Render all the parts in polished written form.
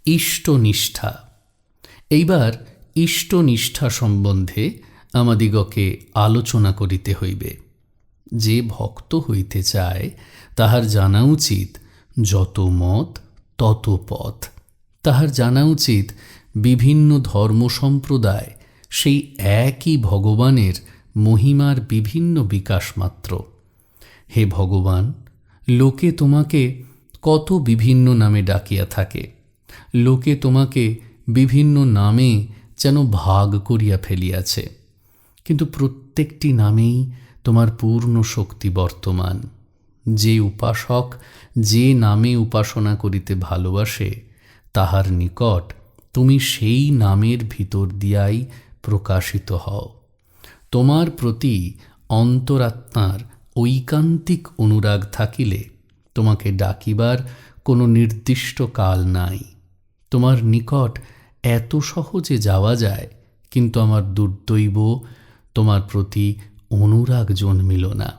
ইষ্টনিষ্ঠা। এইবার ইষ্টনিষ্ঠা সম্বন্ধে আমাদিগকে আলোচনা করিতে হইবে। যে ভক্ত হইতে চায় তাহার জানা উচিত যত মত তত পথ। তাহার জানা উচিত বিভিন্ন ধর্ম সম্প্রদায় সেই একই ভগবানের মহিমার বিভিন্ন বিকাশ মাত্র। হে ভগবান, লোকে তোমাকে কত বিভিন্ন নামে ডাকিয়া থাকে। লোকে তোমাকে বিভিন্ন নামে যেন ভাগ করিয়া ফেলিয়াছে, কিন্তু প্রত্যেকটি নামেই তোমার পূর্ণ শক্তি বর্তমান। যে উপাসক যে নামে উপাসনা করিতে ভালোবাসে, তাহার নিকট তুমি সেই নামের ভিতর দিয়াই প্রকাশিত হও। তোমার প্রতি অন্তরাত্মার ঐকান্তিক অনুরাগ থাকিলে তোমাকে ডাকিবার কোনো নির্দিষ্ট কাল নাই। তোমার নিকট এত সহজে যাওয়া যায়, কিন্তু আমার দুর্দৈব তোমার প্রতি অনুরাগ জন্মিল না।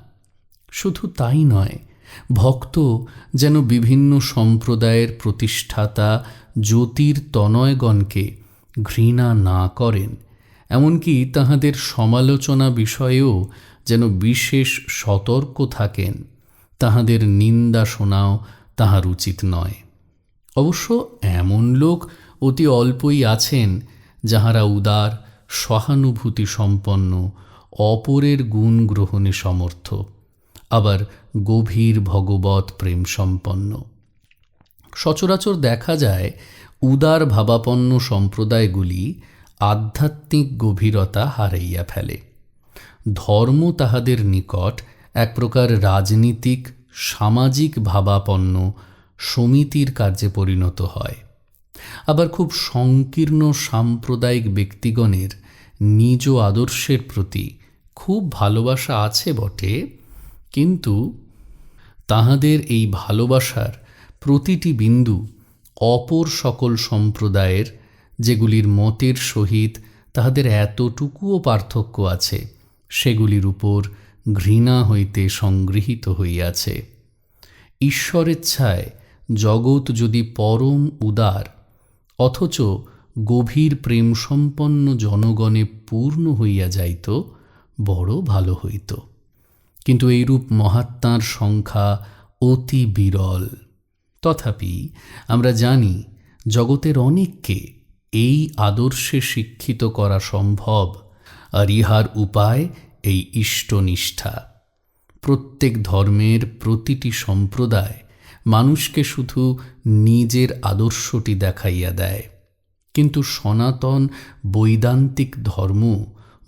শুধু তাই নয়, ভক্ত যেন বিভিন্ন সম্প্রদায়ের প্রতিষ্ঠাতা জ্যোতির্তনয়গণকে ঘৃণা না করেন, এমনকি তাহাদের সমালোচনা বিষয়েও যেন বিশেষ সতর্ক থাকেন। তাহাদের নিন্দা শোনাও তাহার উচিত নয়। অবশ্য এমন লোক অতি অল্পই আছেন যাহারা উদার, সহানুভূতি সম্পন্ন, অপরের গুণ গ্রহণে সমর্থ, আবার গভীর ভগবৎ প্রেম সম্পন্ন। সচরাচর দেখা যায় উদার ভাবাপন্ন সম্প্রদায়গুলি আধ্যাত্মিক গভীরতা হারাইয়া ফেলে। ধর্ম তাহাদের নিকট এক প্রকার রাজনীতিক, সামাজিক ভাবাপন্ন সমিতির কার্যে পরিণত হয়। আবার খুব সংকীর্ণ সাম্প্রদায়িক ব্যক্তিগণের নিজ আদর্শের প্রতি খুব ভালোবাসা আছে বটে, কিন্তু তাহাদের এই ভালোবাসার প্রতিটি বিন্দু অপর সকল সম্প্রদায়ের, যেগুলির মতের সহিত তাহাদের এতটুকুও পার্থক্য আছে, সেগুলির উপর ঘৃণা হইতে সংগৃহীত হইয়াছে। ঈশ্বরেচ্ছায় জগৎ যদি পরম উদার অথচ গভীর প্রেম সম্পন্ন জনগণে পূর্ণ হইয়া যাইত, বড় ভালো হইত। কিন্তু এইরূপ মহাত্মার সংখ্যা অতি বিরল। তথাপি আমরা জানি জগতের অনেককে এই আদর্শে শিক্ষিত করা সম্ভব, আর ইহার উপায় এই ইষ্টনিষ্ঠা। প্রত্যেক ধর্মের প্রতিটি সম্প্রদায় মানুষকে শুধু নিজের আদর্শটি দেখাইয়া দেয়, কিন্তু সনাতন বৈদান্তিক ধর্ম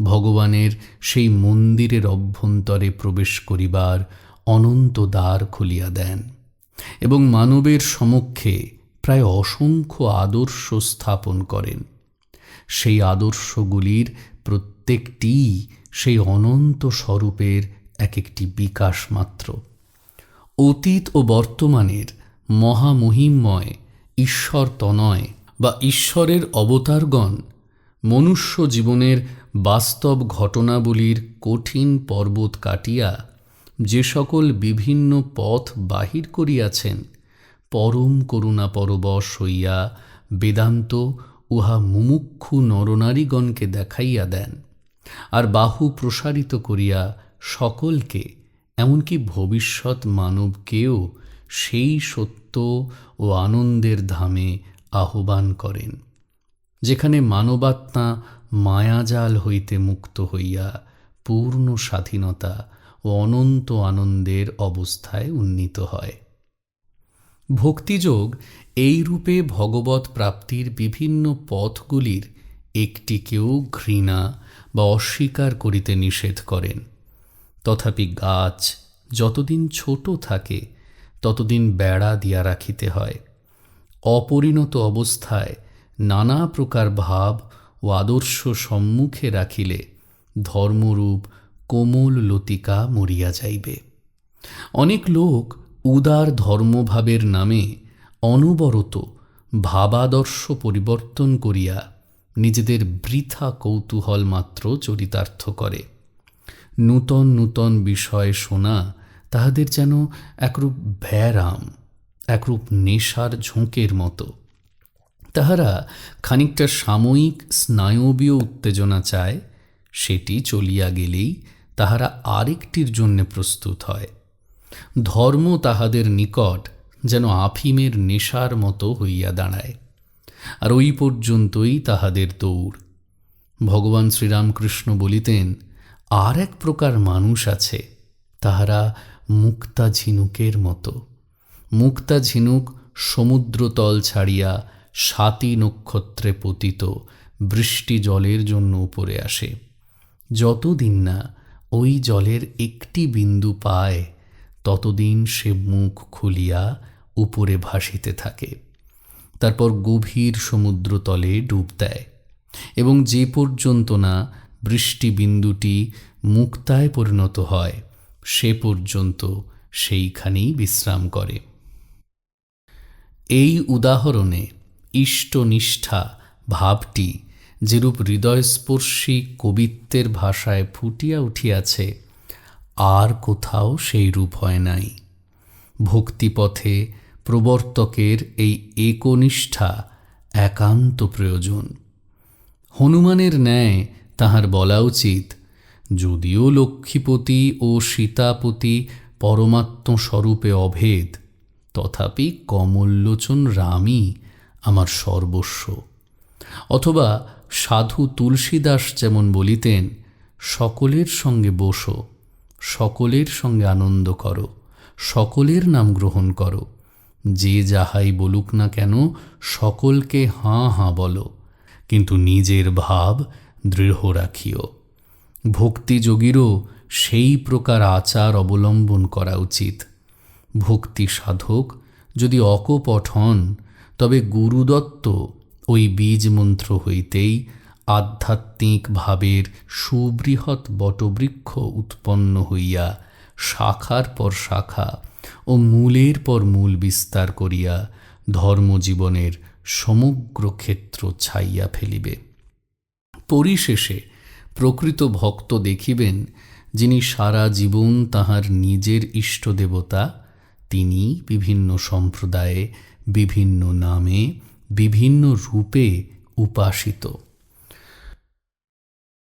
ভগবানের সেই মন্দিরের অভ্যন্তরে প্রবেশ করিবার অনন্ত দ্বার খুলিয়া দেন এবং মানবের সমক্ষে প্রায় অসংখ্য আদর্শ স্থাপন করেন। সেই আদর্শগুলির প্রত্যেকটিই সেই অনন্ত স্বরূপের এক একটি বিকাশ মাত্র। অতীত ও বর্তমানের মহামহিমময় ঈশ্বর তনয় বা ঈশ্বরের অবতারগণ মনুষ্য জীবনের বাস্তব ঘটনাবলীর কঠিন পর্বত কাটিয়া যে সকল বিভিন্ন পথ বাহির করিয়াছেন, পরম করুণা পরবশ হইয়া বেদান্ত উহা মুমুক্ষু নরনারীগণকে দেখাইয়া দেন, আর বাহু প্রসারিত করিয়া সকলকে, এমনকি ভবিষ্যৎ মানবকেও সেই সত্য ও আনন্দের ধামে আহ্বান করেন, যেখানে মানবাত্মা মায়াজাল হইতে মুক্ত হইয়া পূর্ণ স্বাধীনতা ও অনন্ত আনন্দের অবস্থায় উন্নীত হয়। ভক্তিযোগ এই রূপে ভগবৎ প্রাপ্তির বিভিন্ন পথগুলির একটিকেও ঘৃণা বা অস্বীকার করিতে নিষেধ করেন। তথাপি গাছ যতদিন ছোট থাকে ততদিন বেড়া দিয়া রাখিতে হয়। অপরিণত অবস্থায় নানা প্রকার ভাব ও আদর্শ সম্মুখে রাখিলে ধর্মরূপ কোমল লতিকা মরিয়া যাইবে। অনেক লোক উদার ধর্মভাবের নামে অনবরত ভাবাদর্শ পরিবর্তন করিয়া নিজেদের বৃথা কৌতূহল মাত্র চরিতার্থ করে। নূতন নূতন বিষয় শোনা তাহাদের যেন একরূপ ব্যারাম, একরূপ নেশার ঝোঁকের মতো। তাহারা খানিকটা সাময়িক স্নায়বীয় উত্তেজনা চায়, সেটি চলিয়া গেলেই তাহারা আরেকটির জন্যে প্রস্তুত হয়। ধর্ম তাহাদের নিকট যেন আফিমের নেশার মতো হইয়া দাঁড়ায়, আর ওই পর্যন্তই তাহাদের দৌড়। ভগবান শ্রীরামকৃষ্ণ বলিতেন, আর এক প্রকার মানুষ আছে, তাহারা মুক্তা ঝিনুকের মতো। মুক্তা ঝিনুক সমুদ্রতল ছাড়িয়া 7 নক্ষত্রে পতিত বৃষ্টি জলের জন্য উপরে আসে। যতদিন না ওই জলের একটি বিন্দু পায়, ততদিন সে মুখ খুলিয়া উপরে ভাসিতে থাকে। তারপর গভীর সমুদ্রতলে ডুব দেয়, এবং যে পর্যন্ত না বৃষ্টি বিন্দুটি মুক্তায় পরিণত হয়, সে পর্যন্ত সেইখানেই বিশ্রাম করে। এই উদাহরণে ইষ্টনিষ্ঠা ভাবটি যেরূপ হৃদয়স্পর্শী কবিত্বের ভাষায় ফুটিয়া উঠিয়াছে, আর কোথাও সেই রূপ হয় নাই। ভক্তিপথে প্রবর্তকের এই একনিষ্ঠা একান্ত প্রয়োজন। হনুমানের ন্যায় তাহার বলা উচিত, যদিও লক্ষ্মীপতি ও সীতাপতি পরমাত্মস্বরূপে অভেদ, তথাপি কমললোচন রামই আমার সর্বস্ব। অথবা সাধু তুলসীদাস যেমন বলিতেন, সকলের সঙ্গে বসো, সকলের সঙ্গে আনন্দ করো, সকলের নাম গ্রহণ করো, যে যাহাই বলুক না কেন সকলকে হাঁ হাঁ বলো, কিন্তু নিজের ভাব দৃঢ় রাখিও। ভক্তিযোগীরও সেই প্রকার আচার অবলম্বন করা উচিত। ভক্তি সাধক যদি অকপট হন, তবে গুরুদত্ত ওই বীজ মন্ত্র হইতেই আধ্যাত্মিক ভাবের সুবৃহৎ বটবৃক্ষ উৎপন্ন হইয়া শাখার পর শাখা ও মূলের পর মূল বিস্তার করিয়া ধর্মজীবনের সমগ্র ক্ষেত্র ছাইয়া ফেলিবে। পরিশেষে প্রকৃত ভক্ত দেখিবেন, যিনি সারা জীবন তাহার নিজের ইষ্টদেবতা, তিনি বিভিন্ন সম্প্রদায়ে, বিভিন্ন নামে, বিভিন্ন রূপে উপাসিত।